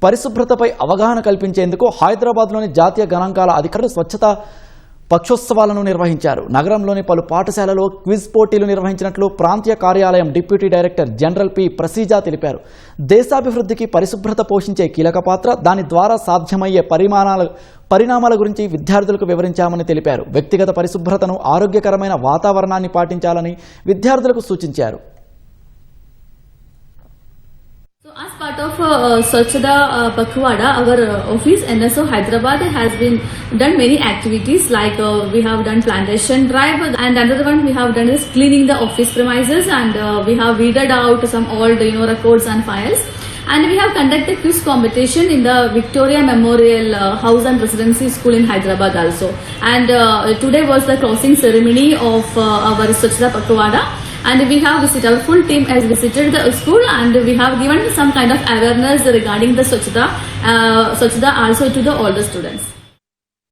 పరిశుభ్రతపై అవగాహన కల్పించేందుకు హైదరాబాద్లోని జాతీయ గణాంకాల అధికారులు స్వచ్ఛతా పక్షోత్సవాలను నిర్వహించారు. నగరంలోని పలు పాఠశాలలో క్విజ్ పోటీలు నిర్వహించినట్లు ప్రాంతీయ కార్యాలయం డిప్యూటీ డైరెక్టర్ జనరల్ పి ప్రసీజా తెలిపారు. దేశాభివృద్ధికి పరిశుభ్రత పోషించే కీలక పాత్ర, దాని ద్వారా సాధ్యమయ్యే పరిణామాల గురించి విద్యార్థులకు వివరించామని తెలిపారు. వ్యక్తిగత పరిశుభ్రతను, ఆరోగ్యకరమైన వాతావరణాన్ని పాటించాలని విద్యార్థులకు సూచించారు. As part of Swachhata Pakhwada, our office NSO Hyderabad has been done many activities like we have done plantation drive, and another one we have done is cleaning the office premises, and we have weeded out some old records and files, and we have conducted quiz competition in the Victoria Memorial House and Residency School in Hyderabad also, and today was the closing ceremony of our Swachhata Pakhwada. And we have visited, our full team has visited the school, and we have given some kind of awareness regarding the Swachhata also to the older students.